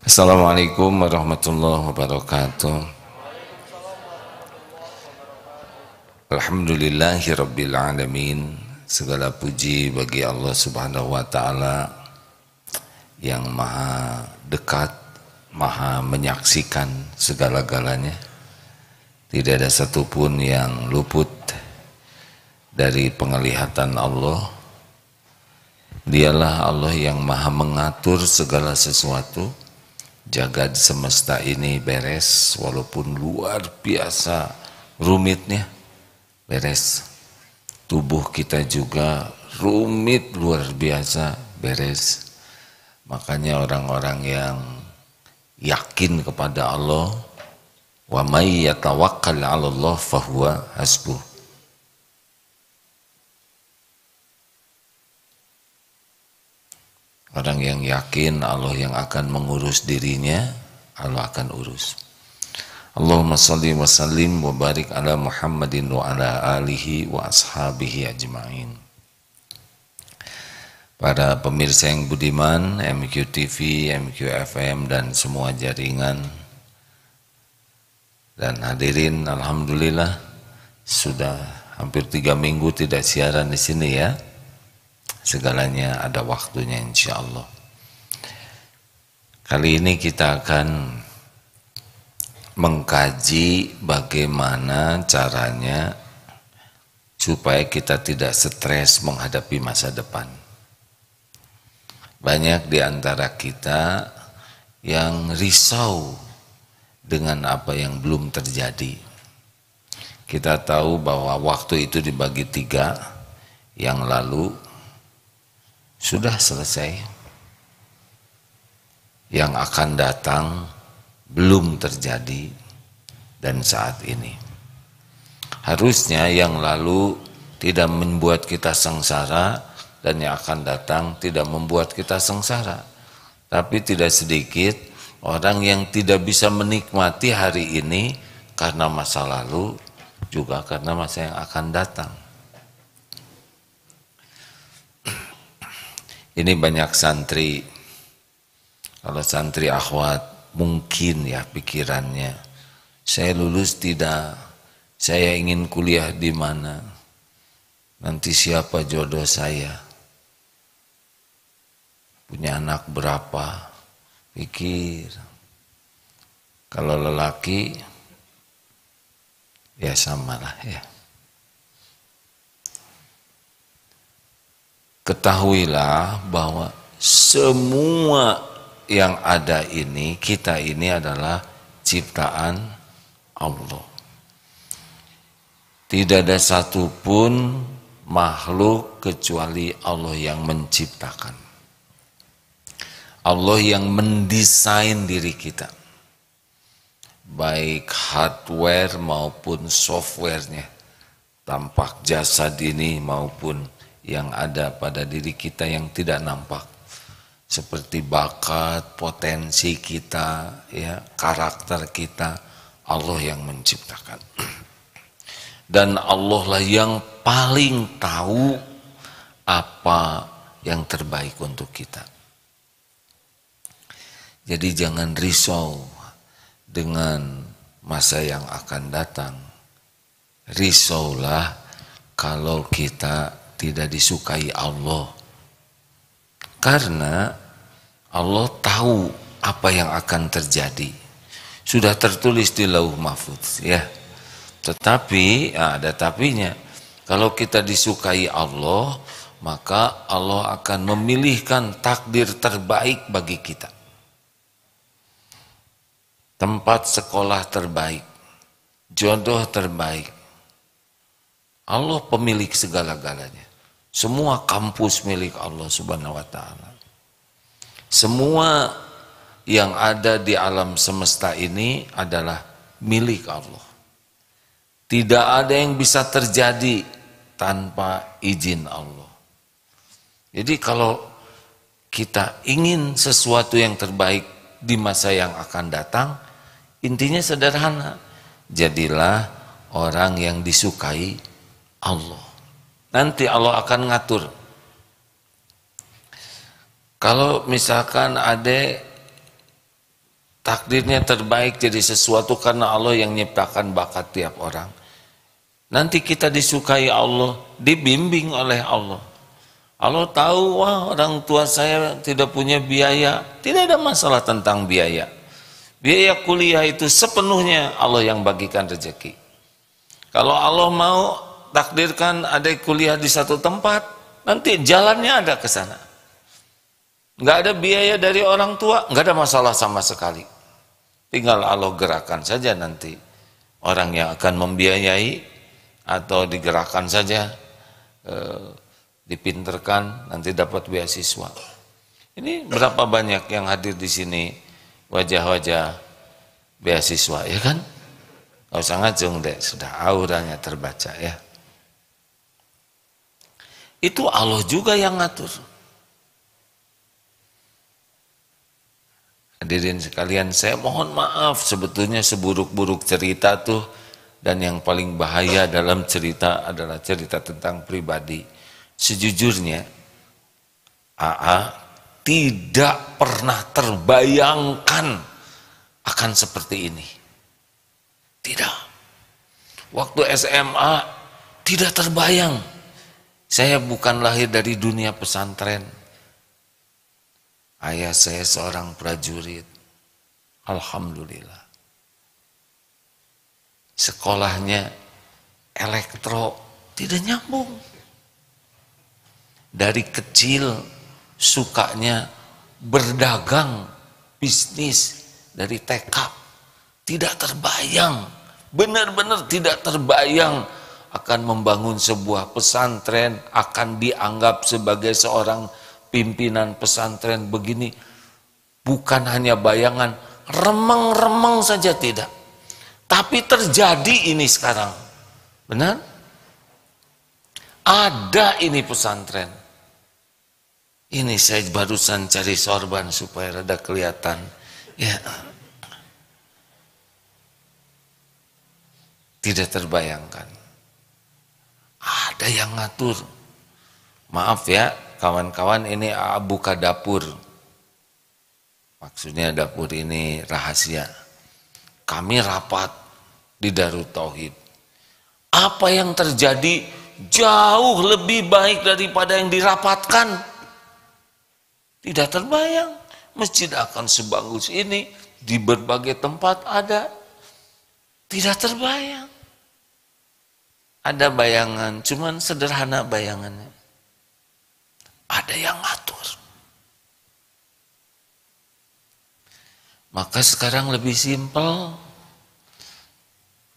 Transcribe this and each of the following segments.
Assalamualaikum warahmatullahi wabarakatuh. Alhamdulillahirabbil alamin. Segala puji bagi Allah Subhanahu wa taala yang maha dekat, maha menyaksikan segala-galanya. Tidak ada satupun yang luput dari penglihatan Allah. Dialah Allah yang maha mengatur segala sesuatu. Jagad semesta ini beres, walaupun luar biasa rumitnya, beres. Tubuh kita juga rumit luar biasa, beres. Makanya orang-orang yang yakin kepada Allah, wa may yatawakkal 'ala Allah fahuwa hasbuh. Orang yang yakin Allah yang akan mengurus dirinya, Allah akan urus. Allahumma salli wa sallim wa barik ala Muhammadin wa ala alihi wa ashabihi ajma'in. Para pemirsa yang budiman, MQ TV, MQ FM dan semua jaringan, dan hadirin, alhamdulillah sudah hampir 3 minggu tidak siaran di sini ya. Segalanya ada waktunya insya Allah. Kali ini kita akan mengkaji bagaimana caranya supaya kita tidak stres menghadapi masa depan. Banyak di antara kita yang risau dengan apa yang belum terjadi. Kita tahu bahwa waktu itu dibagi 3, yang lalu sudah selesai, yang akan datang belum terjadi, dan saat ini. Harusnya yang lalu tidak membuat kita sengsara dan yang akan datang tidak membuat kita sengsara. Tapi tidak sedikit orang yang tidak bisa menikmati hari ini karena masa lalu, juga karena masa yang akan datang. Ini banyak santri, kalau santri akhwat mungkin ya pikirannya, saya lulus tidak, saya ingin kuliah di mana, nanti siapa jodoh saya, punya anak berapa, pikir. Kalau lelaki ya samalah ya. Ketahuilah bahwa semua yang ada ini, kita ini adalah ciptaan Allah. Tidak ada satupun makhluk kecuali Allah yang menciptakan. Allah yang mendesain diri kita. Baik hardware maupun softwarenya. Tampak jasad ini maupun yang ada pada diri kita yang tidak nampak, seperti bakat, potensi kita, ya, karakter kita, Allah yang menciptakan. Dan Allah lah yang paling tahu apa yang terbaik untuk kita. Jadi jangan risau dengan masa yang akan datang. Risaulah kalau kita tidak disukai Allah, karena Allah tahu apa yang akan terjadi, sudah tertulis di Lauh Mahfuz ya. Tetapi ada tapinya, kalau kita disukai Allah, maka Allah akan memilihkan takdir terbaik bagi kita, tempat sekolah terbaik, jodoh terbaik. Allah pemilik segala-galanya. Semua kampus milik Allah Subhanahu wa taala. Semua yang ada di alam semesta ini adalah milik Allah. Tidak ada yang bisa terjadi tanpa izin Allah. Jadi kalau kita ingin sesuatu yang terbaik di masa yang akan datang, intinya sederhana. Jadilah orang yang disukai Allah. Nanti Allah akan ngatur. Kalau misalkan ada takdirnya terbaik jadi sesuatu karena Allah yang nyiptakan bakat tiap orang. Nanti kita disukai Allah, dibimbing oleh Allah. Allah tahu, wah orang tua saya tidak punya biaya, tidak ada masalah tentang biaya. Biaya kuliah itu sepenuhnya Allah yang bagikan rezeki. Kalau Allah mau takdirkan adik kuliah di satu tempat, nanti jalannya ada ke sana. Nggak ada biaya dari orang tua, nggak ada masalah sama sekali. Tinggal Allah gerakan saja nanti orang yang akan membiayai atau digerakkan saja. Dipinterkan nanti dapat beasiswa. Ini berapa banyak yang hadir di sini wajah-wajah beasiswa, ya kan? Gak usah ngacung deh, sudah auranya terbaca ya. Itu Allah juga yang ngatur. Hadirin sekalian, saya mohon maaf sebetulnya seburuk-buruk cerita tuh, dan yang paling bahaya dalam cerita adalah cerita tentang pribadi. Sejujurnya AA tidak pernah terbayangkan akan seperti ini. Tidak. Waktu SMA tidak terbayang. Saya bukan lahir dari dunia pesantren. Ayah saya seorang prajurit. Alhamdulillah. Sekolahnya elektro, tidak nyambung. Dari kecil sukanya berdagang, bisnis dari TK. Tidak terbayang, benar-benar tidak terbayang akan membangun sebuah pesantren, akan dianggap sebagai seorang pimpinan pesantren begini. Bukan hanya bayangan, remeng-remeng saja tidak. Tapi terjadi ini sekarang. Benar? Ada ini pesantren. Ini saya barusan cari sorban supaya rada kelihatan. Ya. Tidak terbayangkan. Ada yang ngatur. Maaf ya, kawan-kawan, ini buka dapur. Maksudnya dapur ini rahasia. Kami rapat di Darut Tauhid. Apa yang terjadi jauh lebih baik daripada yang dirapatkan. Tidak terbayang, masjid akan sebagus ini, di berbagai tempat ada. Tidak terbayang. Ada bayangan, cuman sederhana bayangannya. Ada yang ngatur. Maka sekarang lebih simpel.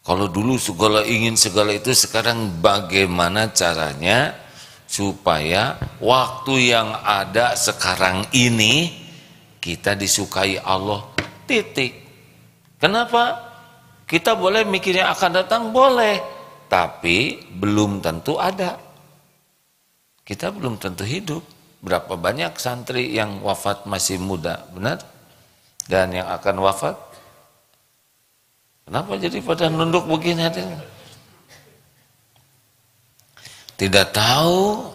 Kalau dulu segala ingin segala itu, sekarang bagaimana caranya supaya waktu yang ada sekarang ini kita disukai Allah, titik. Kenapa? Kita boleh mikirnya akan datang, boleh, tapi belum tentu ada. Kita belum tentu hidup. Berapa banyak santri yang wafat masih muda, benar? Dan yang akan wafat, kenapa jadi pada nunduk begini? Tidak tahu.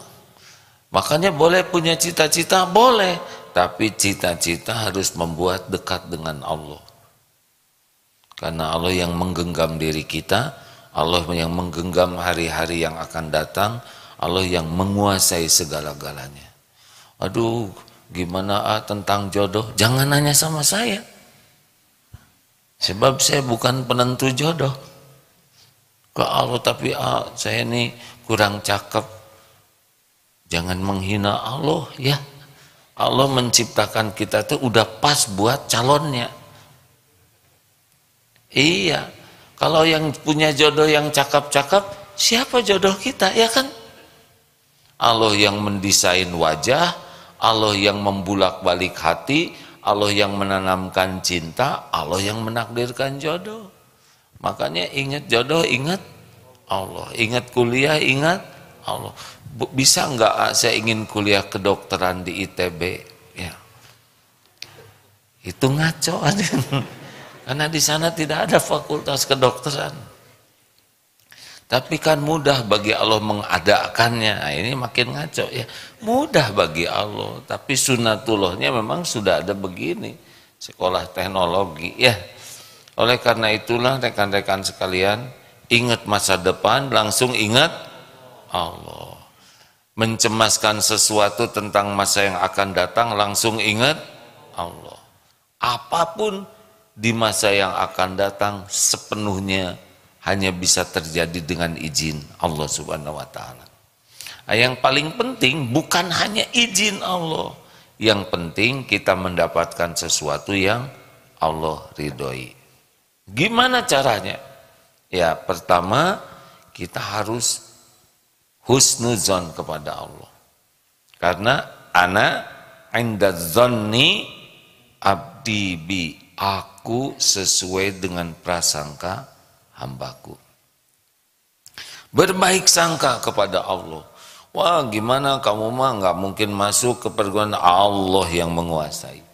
Makanya boleh punya cita-cita, boleh. Tapi cita-cita harus membuat dekat dengan Allah. Karena Allah yang menggenggam diri kita, Allah yang menggenggam hari-hari yang akan datang, Allah yang menguasai segala-galanya. Aduh, gimana tentang jodoh? Jangan nanya sama saya. Sebab saya bukan penentu jodoh. Ke Allah, tapi saya ini kurang cakep. Jangan menghina Allah ya. Allah menciptakan kita tuh udah pas buat calonnya. Iya. Kalau yang punya jodoh yang cakep-cakep, siapa jodoh kita, ya kan? Allah yang mendesain wajah, Allah yang membulak-balik hati, Allah yang menanamkan cinta, Allah yang menakdirkan jodoh. Makanya ingat jodoh, ingat Allah. Ingat kuliah, ingat Allah. Bisa enggak saya ingin kuliah kedokteran di ITB? Ya. Itu ngaco aja. Karena di sana tidak ada fakultas kedokteran. Tapi kan mudah bagi Allah mengadakannya. Nah, ini makin ngaco ya. Mudah bagi Allah, tapi sunatullahnya memang sudah ada begini. sekolah teknologi ya. Oleh karena itulah rekan-rekan sekalian, ingat masa depan langsung ingat Allah. Mencemaskan sesuatu tentang masa yang akan datang langsung ingat Allah. Apapun di masa yang akan datang sepenuhnya hanya bisa terjadi dengan izin Allah Subhanahu wa taala. Yang paling penting bukan hanya izin Allah, yang penting kita mendapatkan sesuatu yang Allah ridhoi. Gimana caranya? Ya, pertama kita harus husnuzon kepada Allah. Karena ana inda dzanni abdi bi, aku sesuai dengan prasangka hambaku. Berbaik sangka kepada Allah. Wah, gimana kamu mah nggak mungkin masuk ke perguruan Allah yang menguasai.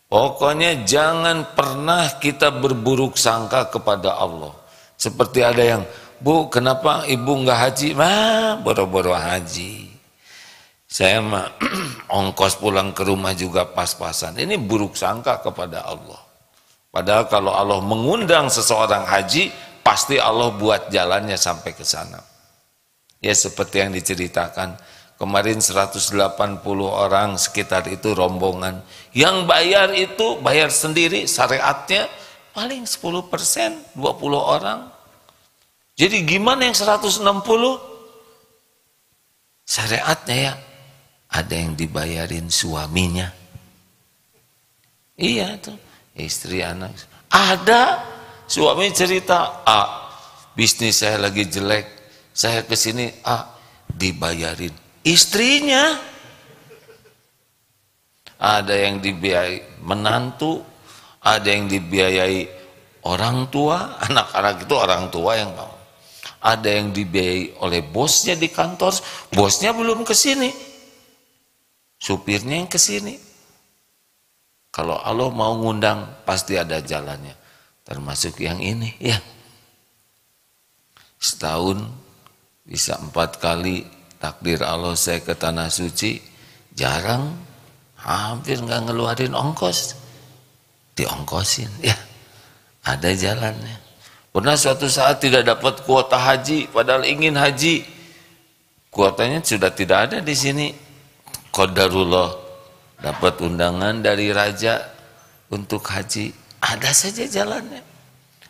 Pokoknya jangan pernah kita berburuk sangka kepada Allah. Seperti ada yang, Bu, kenapa ibu nggak haji? Boro-boro haji. Saya mah ongkos pulang ke rumah juga pas-pasan. Ini buruk sangka kepada Allah. Padahal kalau Allah mengundang seseorang haji, pasti Allah buat jalannya sampai ke sana. Ya seperti yang diceritakan. Kemarin 180 orang sekitar itu rombongan. Yang bayar itu bayar sendiri, syariatnya paling 10%, 20 orang. Jadi gimana yang 160? Syariatnya ya, ada yang dibayarin suaminya. Iya tuh, istri anak. Ada suami cerita, bisnis saya lagi jelek, saya kesini, dibayarin istrinya. Ada yang dibiayai menantu, ada yang dibiayai orang tua, anak-anak itu orang tua yang mau. Ada yang dibiayai oleh bosnya di kantor, bosnya belum kesini, supirnya yang kesini. Kalau Allah mau ngundang pasti ada jalannya, termasuk yang ini ya. Setahun bisa 4 kali takdir Allah saya ke tanah suci, jarang, hampir nggak ngeluarin ongkos, diongkosin ya, ada jalannya. Pernah suatu saat tidak dapat kuota haji, padahal ingin haji, kuotanya sudah tidak ada di sini. Qadarullah dapat undangan dari raja untuk haji, ada saja jalannya.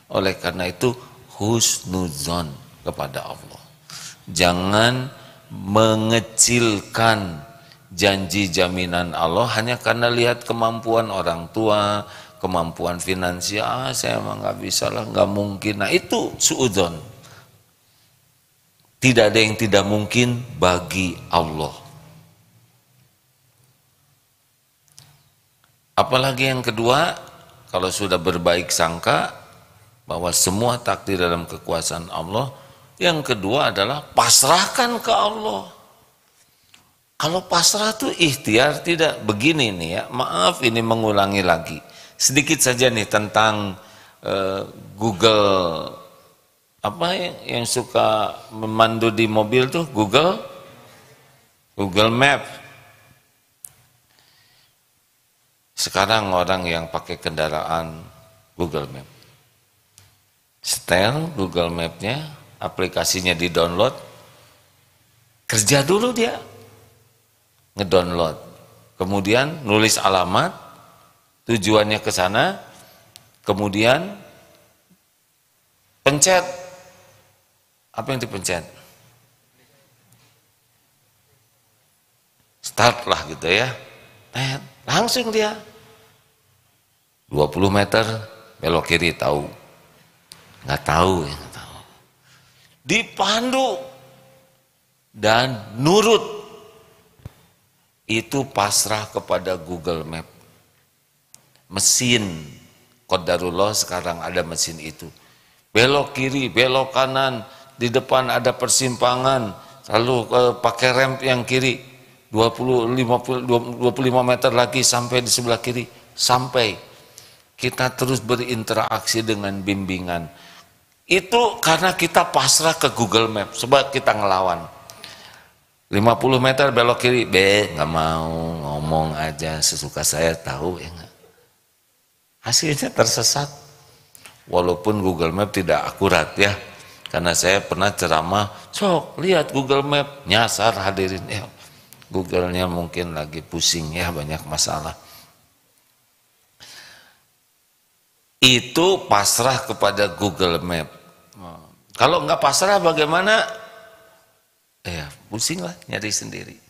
Oleh karena itu husnuzon kepada Allah. Jangan mengecilkan janji jaminan Allah hanya karena lihat kemampuan orang tua, kemampuan finansial. Saya emang nggak bisa lah, nggak mungkin. Nah itu suudzon. Tidak ada yang tidak mungkin bagi Allah. Apalagi yang kedua, kalau sudah berbaik sangka bahwa semua takdir dalam kekuasaan Allah, yang kedua adalah pasrahkan ke Allah. Kalau pasrah tuh ikhtiar, tidak begini nih ya. Maaf ini mengulangi lagi. Sedikit saja nih tentang Google, apa yang suka memandu di mobil tuh, Google Map. Sekarang orang yang pakai kendaraan Google Map, setel Google Map-nya, aplikasinya di-download, kerja dulu dia, ngedownload, kemudian nulis alamat, tujuannya ke sana, kemudian pencet, apa yang dipencet? Start lah gitu ya, langsung dia 20 meter belok kiri, tahu? Nggak tahu ya, nggak tahu. Dipandu dan nurut. Itu pasrah kepada Google Map. Mesin qadarullah sekarang ada mesin itu. Belok kiri, belok kanan, di depan ada persimpangan, lalu pakai rem yang kiri 25 meter lagi sampai di sebelah kiri, sampai kita terus berinteraksi dengan bimbingan. Itu karena kita pasrah ke Google Map, sebab kita ngelawan. 50 meter belok kiri, nggak mau, ngomong aja sesuka saya, tahu ya nggak. hasilnya tersesat. Walaupun Google Map tidak akurat ya, karena saya pernah ceramah, sok lihat Google Map, nyasar hadirin ya, Google-nya mungkin lagi pusing ya, banyak masalah. Itu pasrah kepada Google Map. Kalau nggak pasrah bagaimana? Ya pusing lah, nyari sendiri.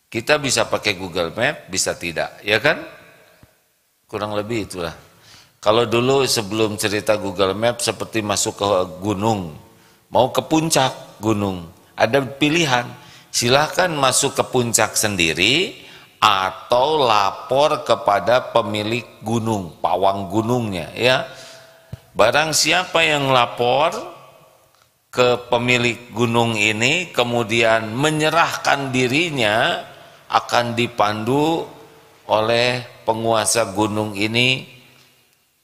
Kita bisa pakai Google Map, bisa tidak, ya kan? Kurang lebih itulah. Kalau dulu sebelum cerita Google Map seperti masuk ke gunung, mau ke puncak gunung, ada pilihan, silahkan masuk ke puncak sendiri atau lapor kepada pemilik gunung, pawang gunungnya ya. Barang siapa yang lapor ke pemilik gunung ini kemudian menyerahkan dirinya akan dipandu oleh penguasa gunung ini,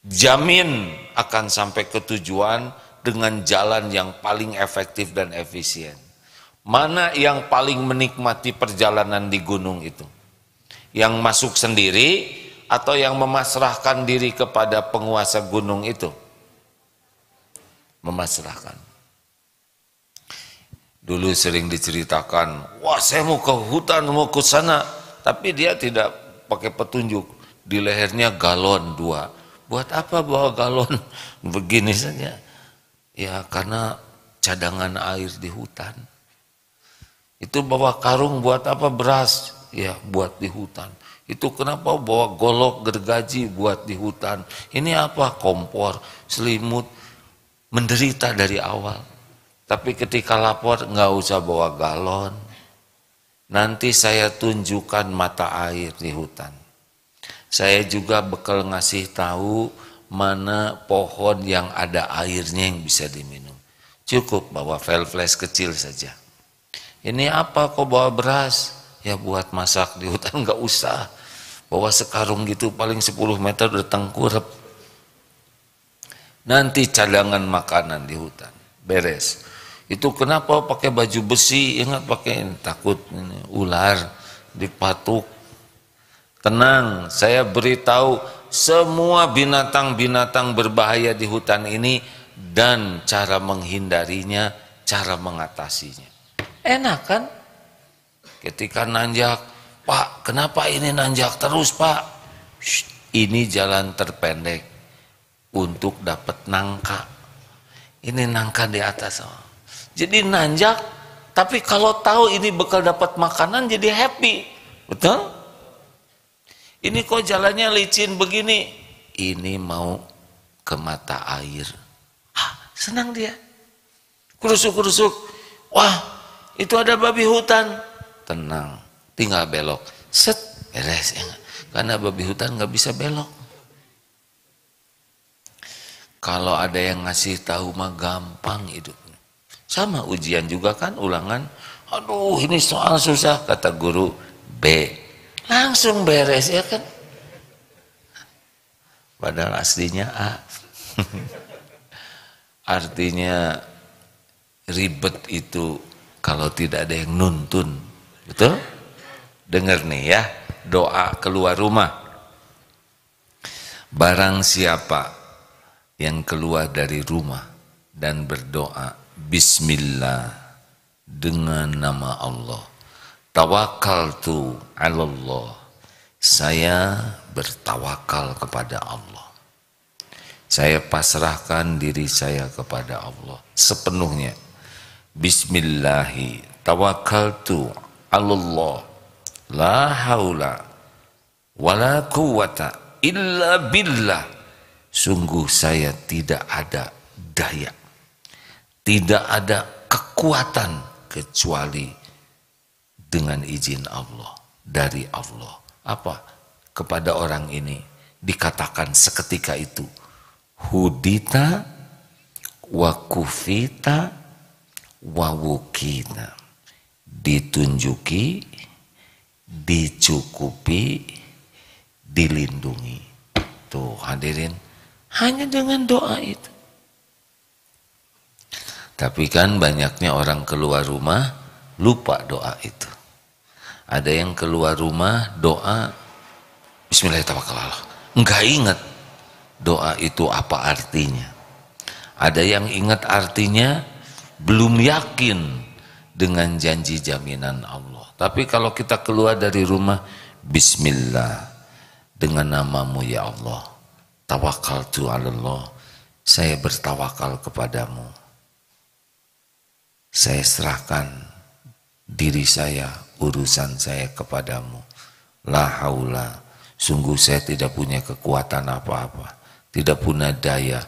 jamin akan sampai ke tujuan dengan jalan yang paling efektif dan efisien. Mana yang paling menikmati perjalanan di gunung itu? Yang masuk sendiri atau yang memasrahkan diri kepada penguasa gunung itu? Memasrahkan. Dulu sering diceritakan, wah saya mau ke hutan, mau ke sana, tapi dia tidak pakai petunjuk, di lehernya galon 2. Buat apa bawa galon begini saja? Ya karena cadangan air di hutan. Itu bawa karung buat apa? Beras, ya buat di hutan. Itu kenapa bawa golok gergaji buat di hutan? Ini apa? Kompor, selimut, menderita dari awal. Tapi ketika lapor nggak usah bawa galon. Nanti saya tunjukkan mata air di hutan. Saya juga bekal ngasih tahu mana pohon yang ada airnya yang bisa diminum. Cukup bawa flash kecil saja. Ini apa kok bawa beras? Ya buat masak di hutan, nggak usah. Bawa sekarung gitu paling 10 meter udah tengkurap. Nanti cadangan makanan di hutan. Beres. Itu kenapa pakai baju besi? Ingat pakai ini, takut ini, ular dipatuk. Tenang, saya beritahu semua binatang-binatang berbahaya di hutan ini dan cara menghindarinya, cara mengatasinya. Enak kan? Ketika nanjak, Pak, kenapa ini nanjak terus, Pak? Shh, ini jalan terpendek untuk dapat nangka. Ini nangka di atas. Jadi nanjak, tapi kalau tahu ini bakal dapat makanan jadi happy. Betul? Ini kok jalannya licin begini? Ini mau ke mata air. Senang dia. Kurusuk-kurusuk. Wah, itu ada babi hutan. Tenang, tinggal belok. Set, beres. Karena babi hutan nggak bisa belok. Kalau ada yang ngasih tahu mah gampang hidupnya. Sama ujian juga kan, ulangan. Aduh, ini soal susah, kata guru. B. Langsung beres ya kan. Padahal aslinya A. Artinya ribet itu kalau tidak ada yang nuntun. Betul? Dengar nih ya, doa keluar rumah. Barang siapa yang keluar dari rumah dan berdoa Bismillah dengan nama Allah, tawakkaltu 'ala Allah, saya bertawakal kepada Allah, saya pasrahkan diri saya kepada Allah sepenuhnya. Bismillahi tawakkaltu 'ala Allah, la haula wala quwwata illa billah. Sungguh saya tidak ada daya, tidak ada kekuatan kecuali dengan izin Allah, dari Allah. Apa? Kepada orang ini dikatakan seketika itu, hudita wa kufita wa wukina, ditunjuki, dicukupi, dilindungi. Tuh hadirin, hanya dengan doa itu. Tapi kan banyaknya orang keluar rumah lupa doa itu. Ada yang keluar rumah doa Bismillahirrahmanirrahim, enggak ingat. doa itu apa artinya. Ada yang ingat artinya, belum yakin dengan janji jaminan Allah. Tapi kalau kita keluar dari rumah, bismillah, dengan namamu ya Allah, tawakkaltu 'alallah, saya bertawakal kepadamu, saya serahkan diri saya, urusan saya kepadamu. La haula, sungguh saya tidak punya kekuatan apa-apa, tidak punya daya,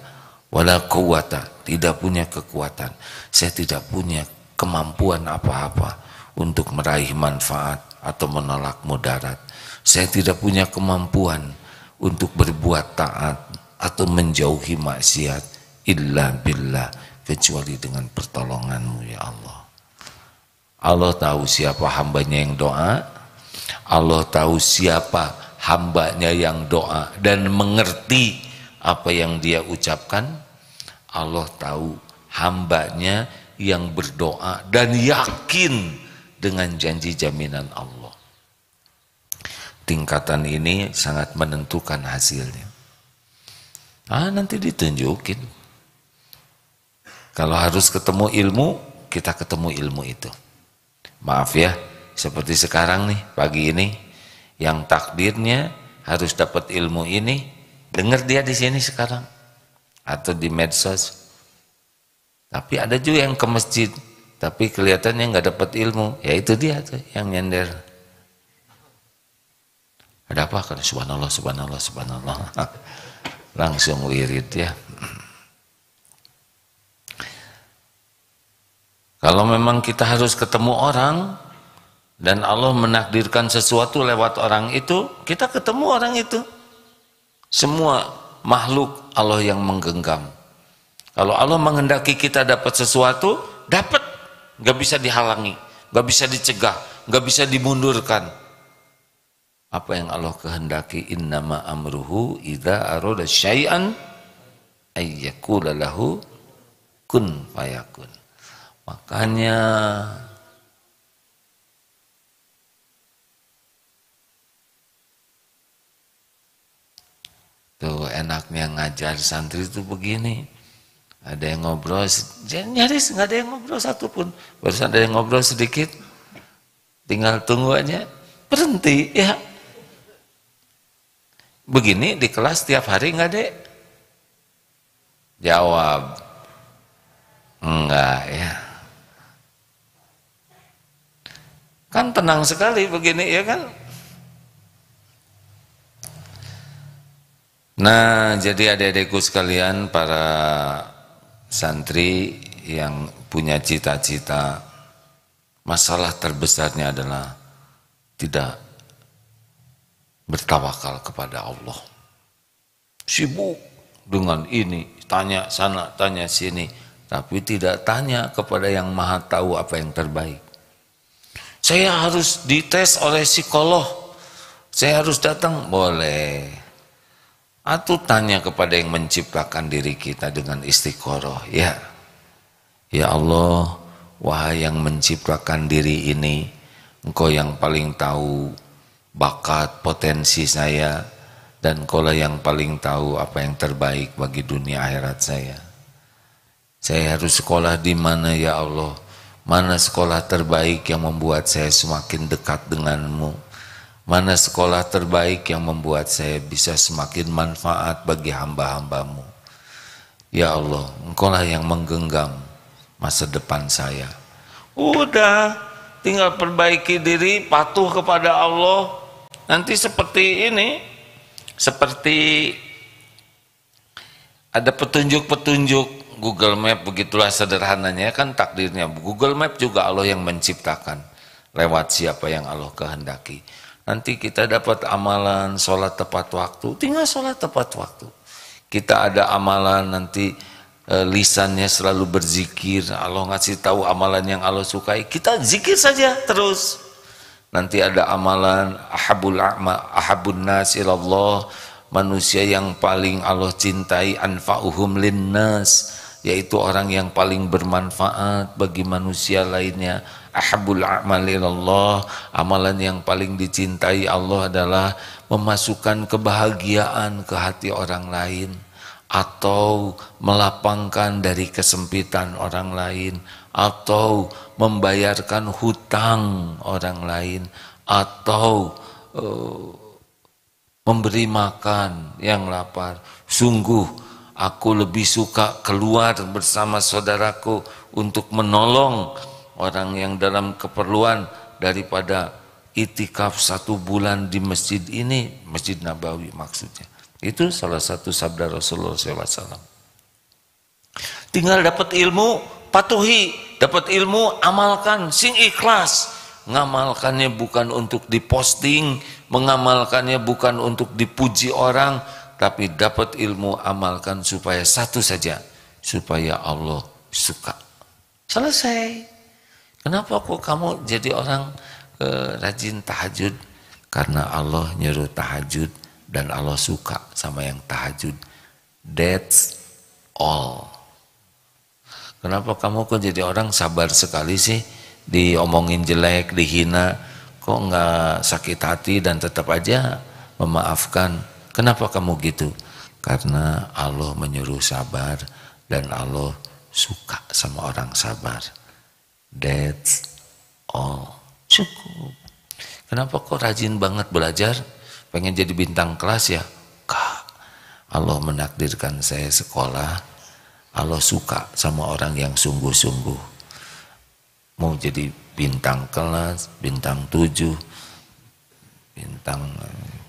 wala quwata, tidak punya kekuatan, saya tidak punya kemampuan apa-apa untuk meraih manfaat atau menolak mudarat. Saya tidak punya kemampuan untuk berbuat taat atau menjauhi maksiat illa billah, kecuali dengan pertolonganmu ya Allah. Allah tahu siapa hambanya yang doa, Allah tahu siapa hambanya yang doa dan mengerti apa yang dia ucapkan. Allah tahu hambanya yang berdoa dan yakin dengan janji jaminan Allah. Tingkatan ini sangat menentukan hasilnya. Nanti ditunjukin. Kalau harus ketemu ilmu, kita ketemu ilmu itu. Maaf ya, seperti sekarang nih, pagi ini, yang takdirnya harus dapat ilmu ini, dengar dia di sini sekarang atau di medsos. Tapi ada juga yang ke masjid, tapi kelihatannya nggak dapat ilmu, ya itu dia tuh yang nyender. Ada apa? Karena subhanallah, subhanallah, subhanallah. Langsung wirid ya. Kalau memang kita harus ketemu orang dan Allah menakdirkan sesuatu lewat orang itu, kita ketemu orang itu. Semua makhluk Allah yang menggenggam. Kalau Allah menghendaki kita dapat sesuatu, dapat, nggak bisa dihalangi, nggak bisa dicegah, nggak bisa dimundurkan. Apa yang Allah kehendaki, innama amruhu idza arada syai'an ayyakula lahu kun fayakun. Makanya tuh enaknya ngajar santri itu begini. Ada yang ngobrol, nyaris nggak ada yang ngobrol satupun. Baru ada yang ngobrol sedikit, tinggal tunggu aja, berhenti ya. Begini di kelas tiap hari nggak dek? Jawab, enggak ya. Kan tenang sekali begini ya kan? Nah, jadi adik-adikku sekalian, para santri yang punya cita-cita, masalah terbesarnya adalah tidak bertawakal kepada Allah. Sibuk dengan ini, tanya sana, tanya sini, tapi tidak tanya kepada yang maha tahu apa yang terbaik. Saya harus dites oleh psikolog, saya harus datang, boleh. Atau tanya kepada yang menciptakan diri kita dengan istiqoroh, ya. Ya Allah, wahai yang menciptakan diri ini, Engkau yang paling tahu bakat, potensi saya, dan Engkaulah yang paling tahu apa yang terbaik bagi dunia akhirat saya. Saya harus sekolah di mana ya Allah? Mana sekolah terbaik yang membuat saya semakin dekat denganmu? Mana sekolah terbaik yang membuat saya bisa semakin manfaat bagi hamba-hambamu? Ya Allah, Engkaulah yang menggenggam masa depan saya. Udah, tinggal perbaiki diri, patuh kepada Allah. Nanti seperti ini, seperti ada petunjuk-petunjuk Google Map, begitulah sederhananya kan takdirnya. Google Map juga Allah yang menciptakan lewat siapa yang Allah kehendaki. Nanti kita dapat amalan sholat tepat waktu, tinggal sholat tepat waktu. Kita ada amalan nanti lisannya selalu berzikir, Allah ngasih tahu amalan yang Allah sukai, kita zikir saja terus. Nanti ada amalan ahabun nas ilallah, manusia yang paling Allah cintai, anfa'uhum linnas, yaitu orang yang paling bermanfaat bagi manusia lainnya. ahabul a'mali ilallah, amalan yang paling dicintai Allah adalah memasukkan kebahagiaan ke hati orang lain, atau melapangkan dari kesempitan orang lain, atau membayarkan hutang orang lain, atau memberi makan yang lapar. Sungguh aku lebih suka keluar bersama saudaraku untuk menolong orang yang dalam keperluan daripada itikaf 1 bulan di masjid ini, Masjid Nabawi maksudnya. Itu salah satu sabda Rasulullah SAW. Tinggal dapat ilmu, patuhi, dapat ilmu, amalkan, sing ikhlas. Ngamalkannya bukan untuk diposting, mengamalkannya bukan untuk dipuji orang, tapi dapat ilmu, amalkan supaya satu saja, supaya Allah suka. Selesai. Kenapa kok kamu jadi orang rajin tahajud? Karena Allah nyuruh tahajud dan Allah suka sama yang tahajud. That's all. Kenapa kamu kok jadi orang sabar sekali sih? Diomongin jelek, dihina, kok nggak sakit hati dan tetap aja memaafkan? Kenapa kamu gitu? Karena Allah menyuruh sabar dan Allah suka sama orang sabar. That's all. Cukup. Kenapa kok rajin banget belajar? Pengen jadi bintang kelas ya? Kak, Allah menakdirkan saya sekolah. Allah suka sama orang yang sungguh-sungguh. Mau jadi bintang kelas, bintang 7, bintang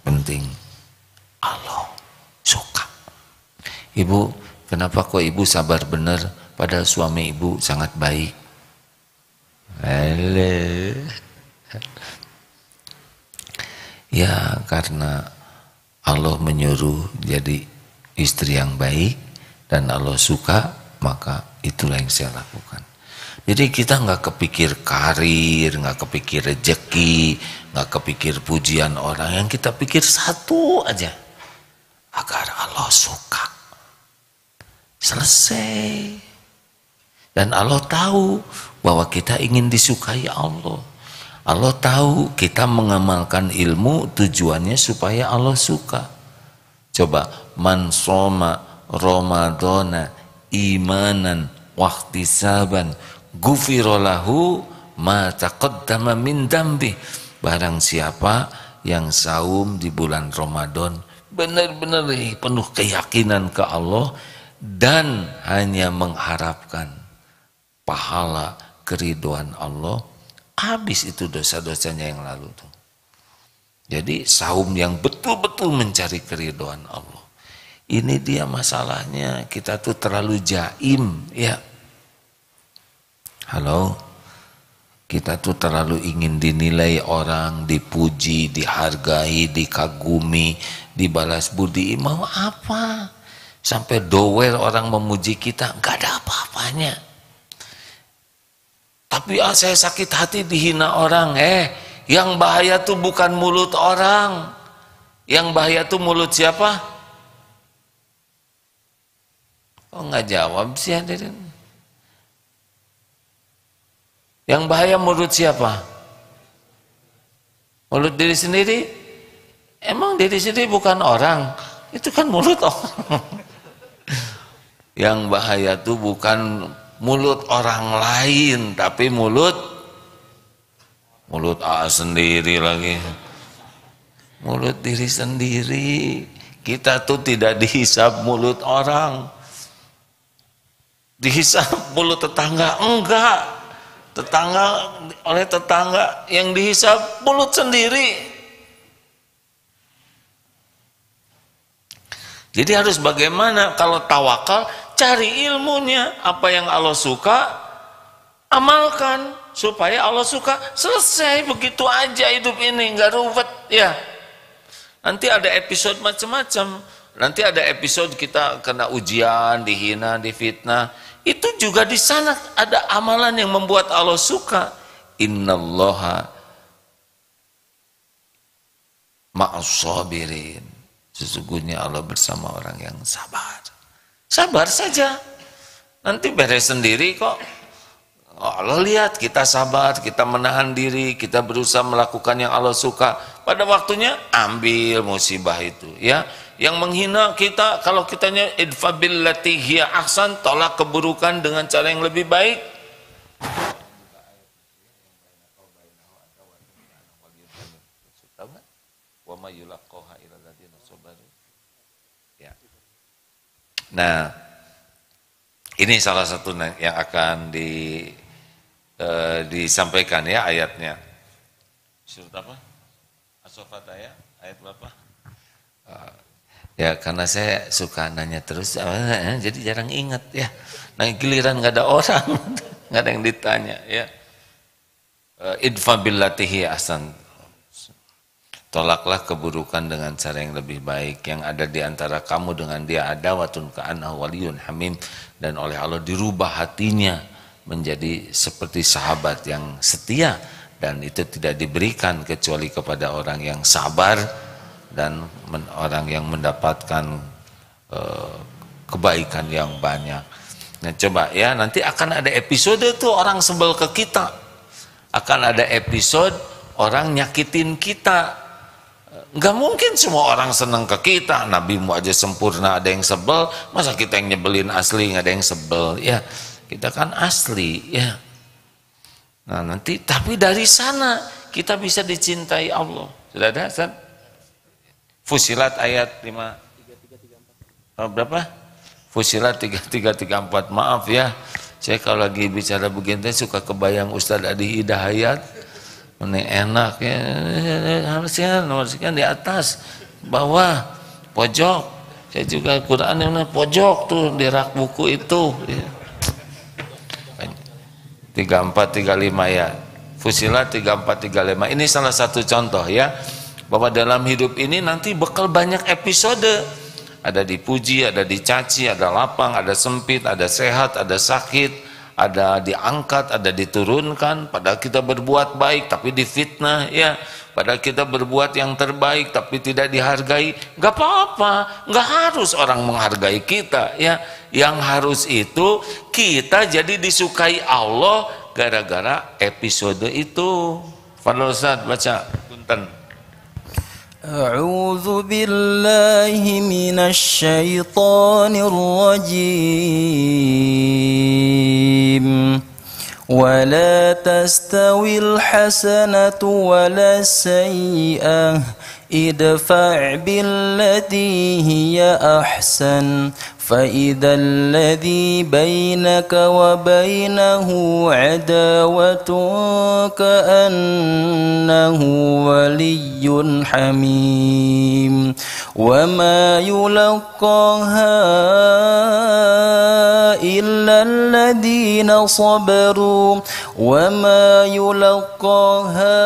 penting. Allah suka. Ibu, kenapa kok ibu sabar bener padahal suami ibu sangat baik? Ya, karena Allah menyuruh jadi istri yang baik dan Allah suka, maka itulah yang saya lakukan. Jadi kita nggak kepikir karir, nggak kepikir rezeki, nggak kepikir pujian orang. Yang kita pikir satu aja, agar Allah suka. Selesai. Dan Allah tahu bahwa kita ingin disukai Allah. Allah tahu kita mengamalkan ilmu tujuannya supaya Allah suka. Coba, man soma Ramadana imanan wahtisaban gufirolahu ma taqaddama min dambi. Barang siapa yang saum di bulan Ramadan benar-benar penuh keyakinan ke Allah dan hanya mengharapkan pahala keriduan Allah, habis itu dosa-dosanya yang lalu tuh. Jadi saum yang betul-betul mencari keriduan Allah. Ini dia masalahnya, kita tuh terlalu jaim ya. Halo, kita tuh terlalu ingin dinilai orang, dipuji, dihargai, dikagumi, dibalas budi. Mau apa? Sampai dower orang memuji kita, nggak ada apa-apanya. Tapi saya sakit hati dihina orang. Yang bahaya tuh bukan mulut orang. Yang bahaya tuh mulut siapa? Oh nggak jawab sih hadirin. Yang bahaya mulut siapa? Mulut diri sendiri? Emang diri sendiri bukan orang? Itu kan mulut orang. Yang bahaya tuh bukan mulut orang lain, tapi mulut sendiri lagi. Mulut diri sendiri. Kita tuh tidak dihisab mulut orang. Dihisab mulut tetangga, enggak. Oleh tetangga yang dihisab mulut sendiri. Jadi harus bagaimana kalau tawakal? Cari ilmunya, apa yang Allah suka, amalkan supaya Allah suka. Selesai, begitu aja hidup ini, nggak ruwet ya. Nanti ada episode macam-macam. Nanti ada episode kita kena ujian, dihina, difitnah. Itu juga di sana ada amalan yang membuat Allah suka. Innallaha ma'as-sabirin. Sesungguhnya Allah bersama orang yang sabar. Sabar saja, nanti beres sendiri kok. Allah lihat kita sabar, kita menahan diri, kita berusaha melakukan yang Allah suka. Pada waktunya ambil musibah itu, ya. Yang menghina kita, kalau kitanya idfa billati hiya ahsan, tolak keburukan dengan cara yang lebih baik. Ya. Nah, ini salah satu yang akan disampaikan ya ayatnya. Surat apa? As-Saffat ayat berapa? Ya karena saya suka nanya terus, jadi jarang ingat ya. Nah giliran nggak ada orang, nggak ada yang ditanya ya. Idfa billati hiya ahsan. Tolaklah keburukan dengan cara yang lebih baik. Yang ada di antara kamu dengan dia adawatun ka'annahu waliyun hamim, dan oleh Allah dirubah hatinya menjadi seperti sahabat yang setia, dan itu tidak diberikan kecuali kepada orang yang sabar dan orang yang mendapatkan kebaikan yang banyak. Nah coba ya, nanti akan ada episode tuh orang sebel ke kita, akan ada episode orang nyakitin kita. Nggak mungkin semua orang senang ke kita. Nabimu aja sempurna, ada yang sebel, masa kita yang nyebelin asli nggak ada yang sebel ya. Kita kan asli ya. Nah nanti tapi dari sana kita bisa dicintai Allah. Sudah ada San? Fusilat ayat 5 berapa? Fusilat 3334. Maaf ya, saya kalau lagi bicara begini suka kebayang Ustadz Adi Hidayat. Ini enak ya, harusnya di atas, bawah, pojok. Saya juga Quran yang pojok tuh di rak buku itu. 3435 ya. Fusilat 3435. Ini salah satu contoh ya, bahwa dalam hidup ini nanti bakal banyak episode. Ada dipuji, ada dicaci, ada lapang, ada sempit, ada sehat, ada sakit, ada diangkat, ada diturunkan. Padahal kita berbuat baik tapi difitnah ya. Padahal kita berbuat yang terbaik tapi tidak dihargai. Gak apa-apa, gak harus orang menghargai kita ya. Yang harus itu kita jadi disukai Allah gara-gara episode itu. Fadl Ustaz baca punten. A'udzu billahi minasy syaithanir rajim. Wala tastawil hasanatu wala sayyi'ah, idfa' billati hiya ahsan, فإذا الذي بينك وبينه عداوة كأنه ولي حميم وما يلقاها إلا الذين صبروا وما يلقاها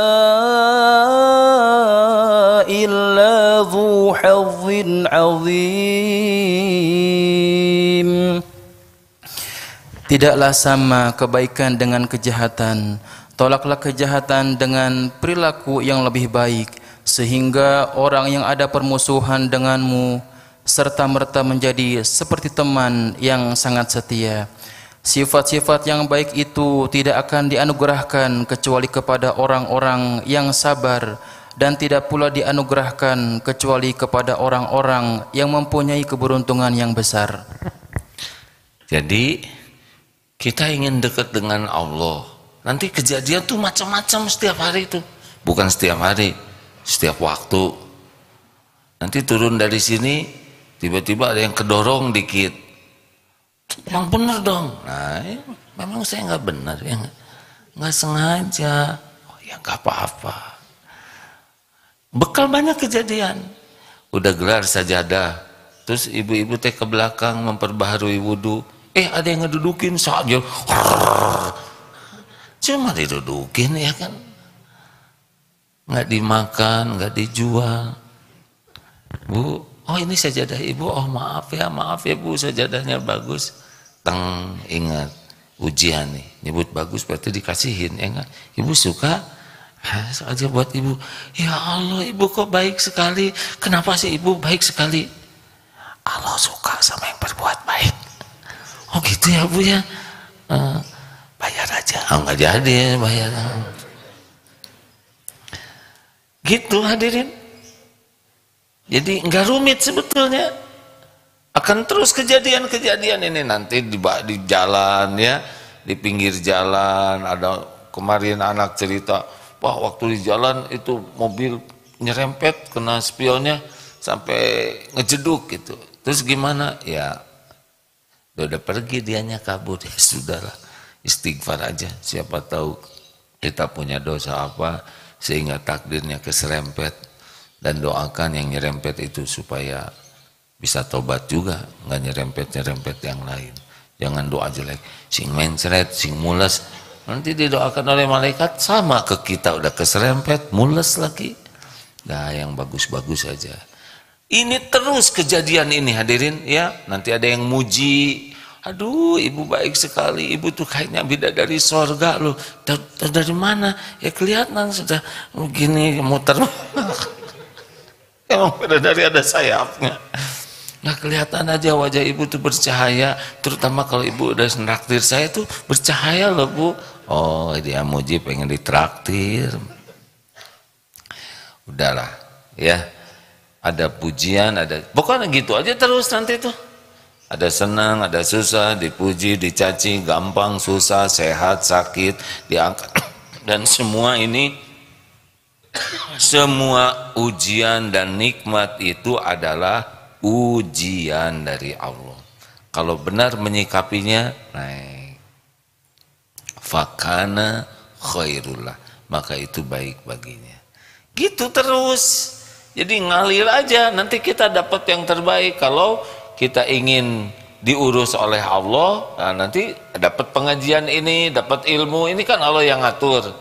إلا ذو حظ عظيم. Tidaklah sama kebaikan dengan kejahatan. Tolaklah kejahatan dengan perilaku yang lebih baik, sehingga orang yang ada permusuhan denganmu serta-merta menjadi seperti teman yang sangat setia. Sifat-sifat yang baik itu tidak akan dianugerahkan kecuali kepada orang-orang yang sabar, dan tidak pula dianugerahkan kecuali kepada orang-orang yang mempunyai keberuntungan yang besar. Jadi kita ingin dekat dengan Allah. Nanti kejadian tuh macam-macam setiap hari itu. Bukan setiap hari, setiap waktu. Nanti turun dari sini, tiba-tiba ada yang kedorong dikit. Emang bener dong. Nah, memang saya nggak benar ya, nggak sengaja. Oh ya nggak apa-apa. Bekal banyak kejadian. Udah gelar sajadah, terus ibu-ibu teh ke belakang memperbaharui wudu. Ada yang ngedudukin saja. Cuma didudukin ya kan. Nggak dimakan, nggak dijual. Bu, oh ini sajadah ibu. Oh maaf ya bu, sajadahnya bagus. Teng, ingat ujian nih. Nyebut bagus berarti dikasihin ya kan. Ibu suka? Saja buat ibu. Ya Allah, ibu kok baik sekali. Kenapa sih ibu baik sekali? Allah suka sama yang berbuat baik. Oh gitu ya bu ya. Bayar bayar aja. Nggak jadi bayar. Gitu hadirin. Jadi nggak rumit sebetulnya. Akan terus kejadian-kejadian ini nanti di jalan ya, di pinggir jalan. Ada kemarin anak cerita, wah waktu di jalan itu mobil nyerempet kena spionnya sampai ngejeduk gitu. Terus gimana? Ya udah pergi dianya kabur, ya sudahlah, istighfar aja. Siapa tahu kita punya dosa apa sehingga takdirnya keserempet, dan doakan yang nyerempet itu supaya bisa tobat juga, nggak nyerempet yang lain. Jangan doa jelek, sing mencret, sing mules, nanti didoakan oleh malaikat sama ke kita, udah keserempet, mules lagi. Nah yang bagus-bagus aja. Ini terus kejadian ini hadirin ya. Nanti ada yang muji, aduh ibu baik sekali, ibu tuh kayaknya bidadari sorga loh. Dari mana? Ya kelihatan sudah begini muter. Emang bidadari ada sayapnya. Nah kelihatan aja wajah ibu tuh bercahaya, terutama kalau ibu udah nraktir saya tuh bercahaya loh bu. Oh dia muji pengen ditraktir. Udahlah ya. Ada pujian, ada pokoknya gitu aja terus nanti tuh. Ada senang, ada susah, dipuji, dicaci, gampang, susah, sehat, sakit, diangkat. Dan semua ini, semua ujian dan nikmat itu adalah ujian dari Allah. Kalau benar menyikapinya, naik. Fakana khairullah, maka itu baik baginya. Gitu terus. Jadi ngalir aja, nanti kita dapat yang terbaik. Kalau kita ingin diurus oleh Allah, nah nanti dapat pengajian ini, dapat ilmu, ini kan Allah yang ngatur.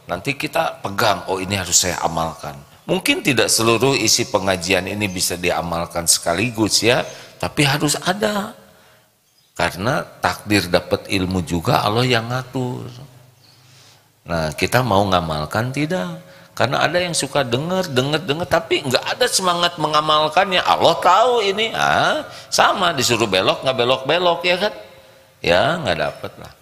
Nanti kita pegang, oh ini harus saya amalkan. Mungkin tidak seluruh isi pengajian ini bisa diamalkan sekaligus ya, tapi harus ada. Karena takdir dapat ilmu juga Allah yang ngatur. Nah kita mau ngamalkan tidak? Karena ada yang suka dengar, tapi nggak ada semangat mengamalkannya. Allah tahu ini, sama disuruh belok nggak belok ya kan? Ya nggak dapat lah.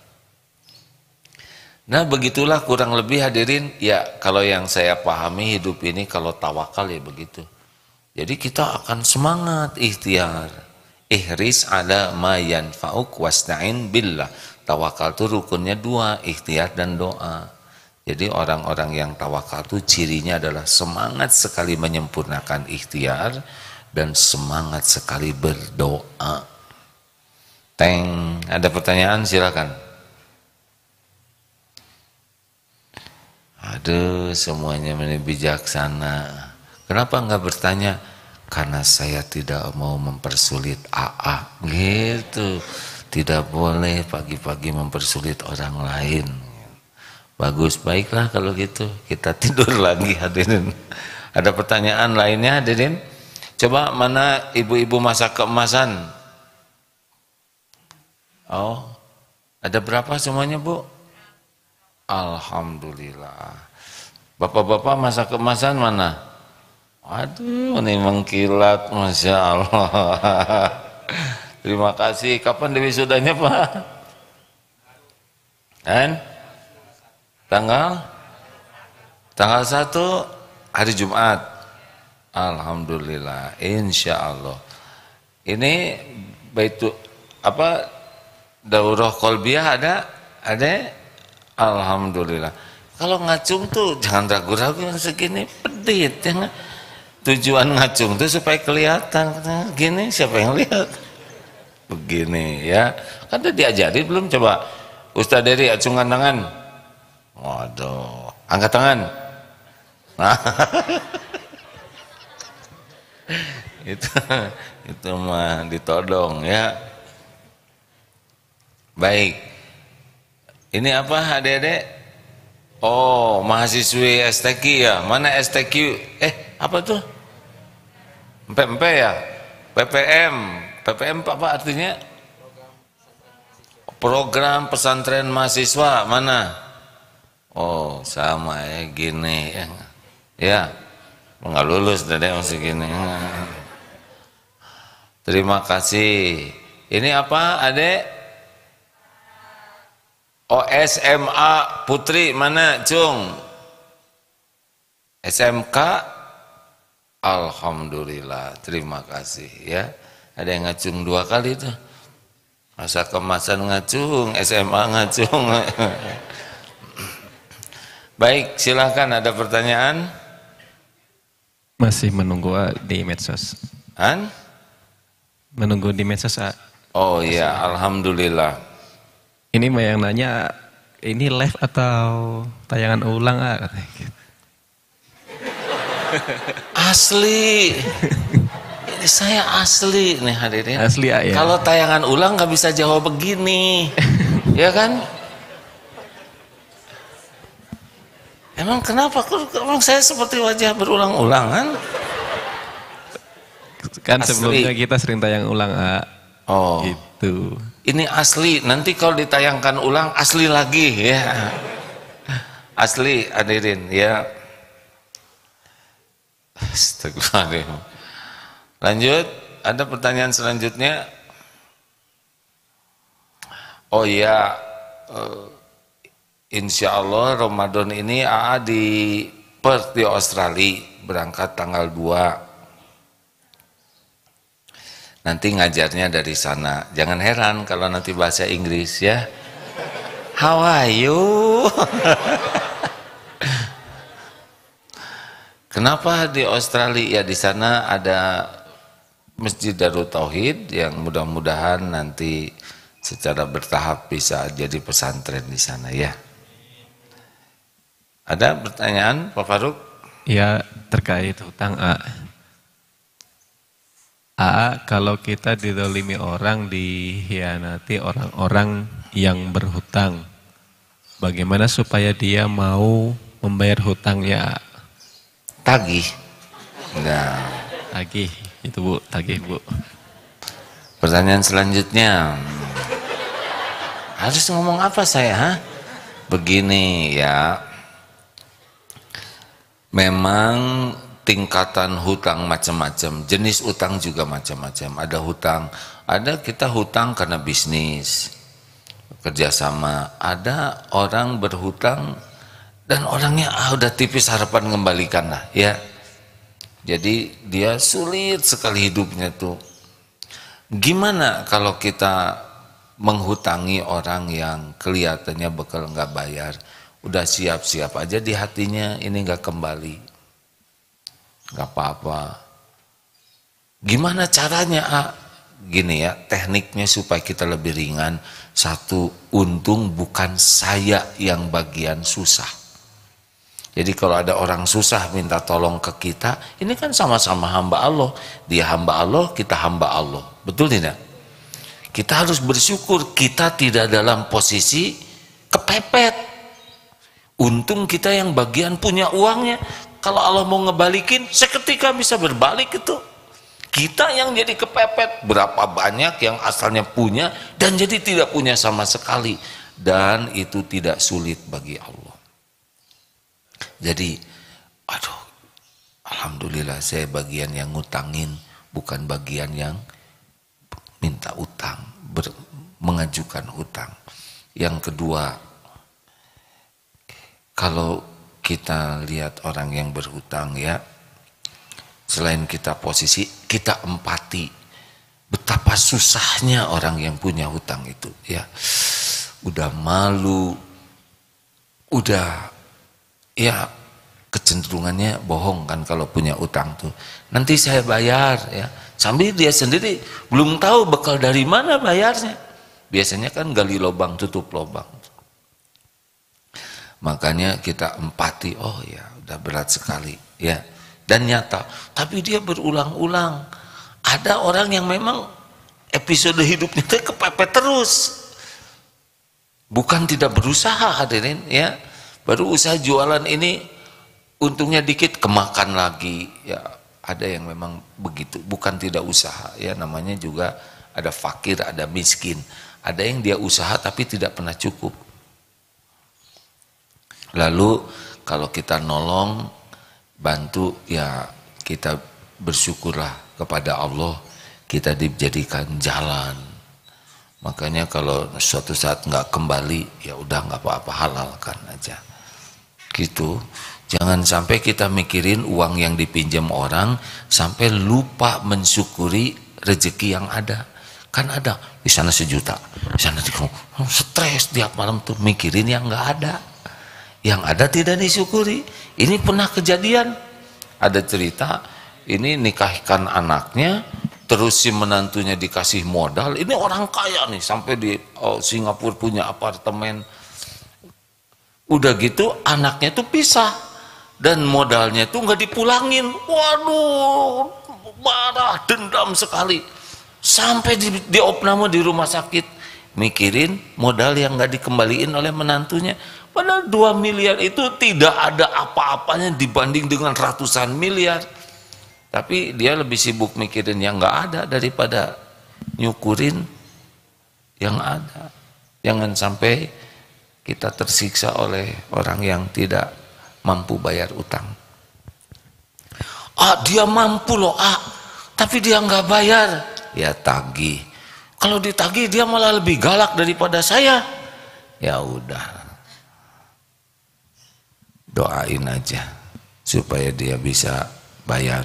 Nah begitulah kurang lebih hadirin. Ya kalau yang saya pahami hidup ini kalau tawakal ya begitu. Jadi kita akan semangat ikhtiar. Ihris ala ma yanfa'uk wasta'in billah. Tawakal itu rukunnya dua, ikhtiar dan doa. Jadi orang-orang yang tawakal itu cirinya adalah semangat sekali menyempurnakan ikhtiar dan semangat sekali berdoa. Ada pertanyaan silakan. Aduh semuanya bijaksana. Kenapa enggak bertanya? Karena saya tidak mau mempersulit AA gitu. Tidak boleh pagi-pagi mempersulit orang lain. Bagus, baiklah kalau gitu. Kita tidur lagi hadirin. Ada pertanyaan lainnya hadirin? Coba mana ibu-ibu masak keemasan? Oh, ada berapa semuanya bu? Alhamdulillah. Bapak-bapak masak keemasan mana? Aduh, ini mengkilat, Masya Allah. Terima kasih. Kapan wisudanya Pak? Kan? Tanggal 1 hari Jumat. Alhamdulillah, insya Allah. Ini baitu apa daurah kolbiah ada? Alhamdulillah. Kalau ngacung tuh jangan ragu-ragu segini pedit ya. Tujuan ngacung tuh supaya kelihatan. Gini siapa yang lihat? Begini ya. Kan udah diajari belum coba? Ustaz Dery acungan tangan. Waduh, angkat tangan. Nah, itu mah ditodong ya. Baik. Ini apa adik-adik? Oh, mahasiswi STQ ya. Mana STQ? Apa tuh? Empe ya? PPM. PPM apa artinya? Program pesantren mahasiswa. Mana? Oh sama ya gini ya nggak lulus deh masih gini. Terima kasih. Ini apa adek? Oh SMA Putri mana Cung? SMK? Alhamdulillah, terima kasih ya. Ada yang ngacung 2 kali tuh. Masa kemasan ngacung, SMA ngacung. Baik, silahkan ada pertanyaan? Masih menunggu di medsos. An? Menunggu di medsos. Oh iya, alhamdulillah. Ini mah yang nanya, ini live atau tayangan ulang katanya gitu. Asli. Ini saya asli nih hadirin. Asli ya. Kalau tayangan ulang nggak bisa jawab begini. Ya kan? Emang kenapa? Emang saya seperti wajah berulang-ulang kan? Kan Asli. sebelumnya kita sering tayang ulang, Oh. Gitu. Ini asli, nanti kalau ditayangkan ulang asli lagi ya. Asli hadirin ya. Astagfirullahaladzim. Lanjut, ada pertanyaan selanjutnya. Oh iya, insya Allah Ramadan ini AA di Perth di Australia, berangkat tanggal 2. Nanti ngajarnya dari sana. Jangan heran kalau nanti bahasa Inggris ya. How are you? Kenapa di Australia? Ya di sana ada Masjid Darut Tauhid yang mudah-mudahan nanti secara bertahap bisa jadi pesantren di sana ya. Ada pertanyaan Pak Faruk? Ya, terkait hutang, kalau kita didolimi orang, dihianati orang-orang yang berhutang, bagaimana supaya dia mau membayar hutangnya? Tagih. Nah, Tagih, itu Bu, tagih Bu. pertanyaan selanjutnya. Harus ngomong apa saya? Ha? Begini ya. Memang tingkatan hutang macam-macam, jenis utang juga macam-macam. Ada hutang, ada kita hutang karena bisnis, kerjasama. Ada orang berhutang dan orangnya udah tipis harapan mengembalikan lah ya. Jadi dia sulit sekali hidupnya tuh. Gimana kalau kita menghutangi orang yang kelihatannya bakal nggak bayar, udah siap-siap aja di hatinya ini nggak kembali. Gak apa-apa. Gimana caranya? Gini ya, tekniknya supaya kita lebih ringan. Satu, untung bukan saya yang bagian susah. Jadi kalau ada orang susah minta tolong ke kita, ini kan sama-sama hamba Allah. Dia hamba Allah, kita hamba Allah. Betul tidak? Kita harus bersyukur kita tidak dalam posisi kepepet. Untung kita yang bagian punya uangnya. Kalau Allah mau ngebalikin, seketika bisa berbalik itu. Kita yang jadi kepepet, berapa banyak yang asalnya punya dan jadi tidak punya sama sekali. Dan itu tidak sulit bagi Allah. Jadi, aduh, alhamdulillah saya bagian yang ngutangin, bukan bagian yang minta utang, mengajukan utang. Yang kedua, kalau kita lihat orang yang berhutang ya, selain kita posisi, kita empati betapa susahnya orang yang punya hutang itu ya. Udah malu, udah ya kecenderungannya bohong kan kalau punya utang tuh. Nanti saya bayar ya, sambil dia sendiri belum tahu bekal dari mana bayarnya. Biasanya kan gali lubang tutup lubang. Makanya kita empati, oh ya udah berat sekali ya, dan nyata. Tapi dia berulang-ulang. Ada orang yang memang episode hidupnya itu kepepet terus, bukan tidak berusaha hadirin ya. Baru usaha jualan ini untungnya dikit kemakan lagi ya. Ada yang memang begitu, bukan tidak usaha ya, namanya juga ada fakir, ada miskin. Ada yang dia usaha tapi tidak pernah cukup. Lalu kalau kita nolong, bantu ya, kita bersyukurlah kepada Allah, kita dijadikan jalan Makanya kalau suatu saat nggak kembali, ya udah nggak apa-apa, halalkan aja. Gitu. Jangan sampai kita mikirin uang yang dipinjam orang sampai lupa mensyukuri rezeki yang ada. Kan ada di sana 1 juta, di sana stres tiap malam tuh mikirin yang nggak ada. Yang ada tidak disyukuri. Ini pernah kejadian. Ada cerita, ini nikahkan anaknya, terus si menantunya dikasih modal. Ini orang kaya nih, sampai di Singapura punya apartemen. Udah gitu anaknya tuh pisah dan modalnya tuh nggak dipulangin. Waduh, marah, dendam sekali. Sampai di opname di rumah sakit, mikirin modal yang nggak dikembaliin oleh menantunya. Padahal 2 miliar itu tidak ada apa-apanya dibanding dengan ratusan miliar. Tapi dia lebih sibuk mikirin yang nggak ada daripada nyukurin yang ada. Jangan sampai kita tersiksa oleh orang yang tidak mampu bayar utang. Dia mampu loh, tapi dia nggak bayar. Ya tagih. Kalau ditagih dia malah lebih galak daripada saya. Ya udah, doain aja supaya dia bisa bayar.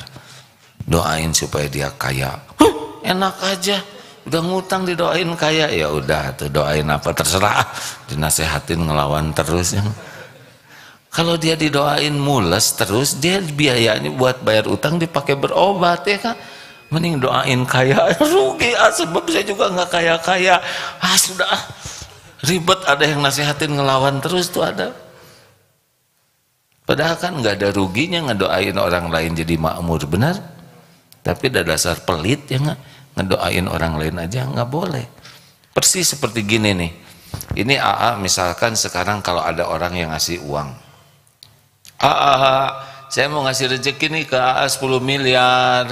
Doain supaya dia kaya. Enak aja. Udah ngutang didoain kaya, ya udah tuh doain apa terserah, dinasehatin ngelawan terus. Kalau dia didoain mules terus, dia biayanya buat bayar utang dipakai berobat, ya kan? Mending doain kaya, rugi sebab saya juga nggak kaya-kaya. Sudah ribet, ada yang nasehatin ngelawan terus tuh ada. Padahal kan nggak ada ruginya ngedoain orang lain jadi makmur, benar? Tapi ada dasar pelit ya nggak? Ngedoain orang lain aja nggak boleh. Persis seperti gini nih, ini AA misalkan sekarang kalau ada orang yang ngasih uang, saya mau ngasih rezeki nih ke AA 10 miliar,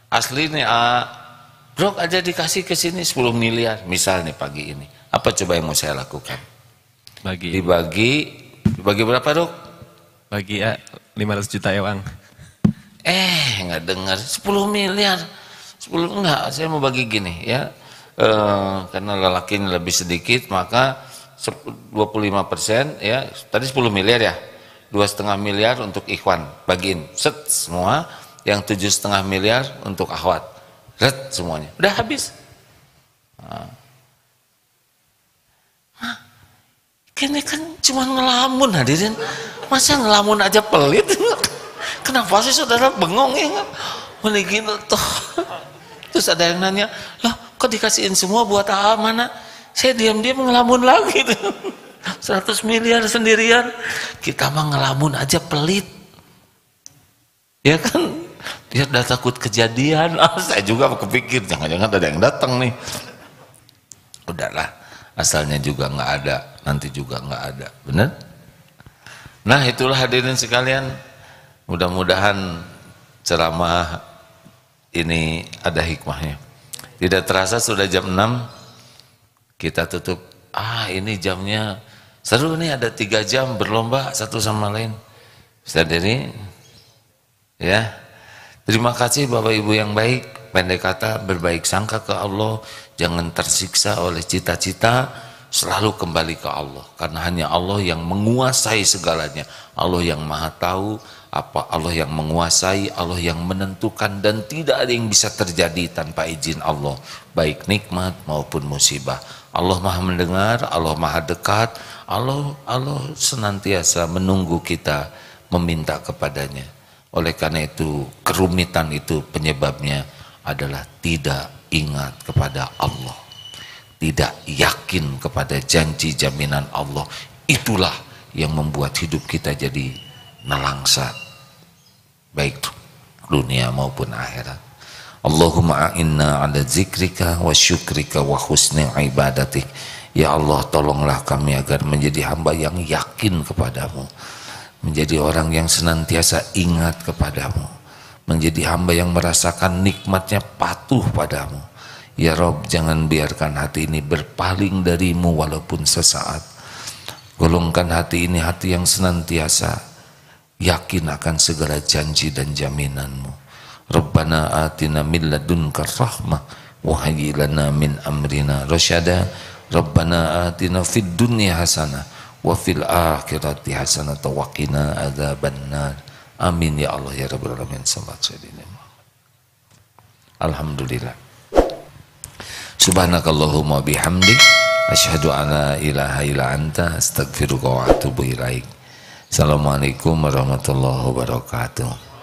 asli nih AA, bro aja dikasih ke sini 10 miliar, misal nih pagi ini, apa coba yang mau saya lakukan? Dibagi berapa dok? Bagi 500 juta ya bang. Nggak dengar, 10 miliar. 10 enggak, saya mau bagi gini ya, karena lelakinya lebih sedikit maka 25% ya, tadi 10 miliar ya, 2,5 miliar untuk ikhwan, bagiin set semua, yang 7,5 miliar untuk akhwat, red semuanya, udah habis. Kini kan cuma ngelamun hadirin, masa ngelamun aja pelit. Kenapa sih saudara bengong ya? Mending tuh. Terus ada yang nanya, lah kok dikasihin semua buat AA mana? Saya diam-diam ngelamun lagi tuh. 100 miliar sendirian. Kita mah ngelamun aja pelit. Ya kan? Dia udah takut kejadian. Saya juga kepikir jangan-jangan ada yang datang nih. Udahlah, asalnya juga nggak ada, nanti juga nggak ada. Benar? Nah, itulah hadirin sekalian. Mudah-mudahan ceramah ini ada hikmahnya. Tidak terasa sudah jam 6, kita tutup. Ini jamnya seru nih, ada 3 jam berlomba satu sama lain. Ustaz Deni, ya. Terima kasih Bapak Ibu yang baik. Pendek kata, berbaik sangka ke Allah, jangan tersiksa oleh cita-cita, selalu kembali ke Allah. Karena hanya Allah yang menguasai segalanya. Allah yang Maha Tahu, Allah yang menguasai, Allah yang menentukan, dan tidak ada yang bisa terjadi tanpa izin Allah, baik nikmat maupun musibah. Allah Maha mendengar, Allah Maha dekat, Allah senantiasa menunggu kita meminta kepadanya. Oleh karena itu, kerumitan itu penyebabnya adalah tidak ingat kepada Allah, tidak yakin kepada janji jaminan Allah. Itulah yang membuat hidup kita jadi nelangsa, baik dunia maupun akhirat. Allahumma a'inna ala zikrika wa syukrika wa husni ibadatik. Ya Allah, tolonglah kami agar menjadi hamba yang yakin kepadamu, menjadi orang yang senantiasa ingat kepadamu, menjadi hamba yang merasakan nikmatnya patuh padamu. Ya Rob, jangan biarkan hati ini berpaling darimu walaupun sesaat. Golongkan hati ini hati yang senantiasa yakin akan segala janji dan jaminanmu. Rabbana atina min ladunka rahmah wa hayyi lana min amrina rasyada. Rabbana atina fid dunya hasanah wa fil akhirati hasanah wa qina adzabannar. Amin ya Allah ya rabbal alamin. Alhamdulillah. Subhanakallahumma bihamdik asyhadu an la ilaha illa anta astaghfiruka wa atubu ilaik. Assalamualaikum warahmatullahi wabarakatuh.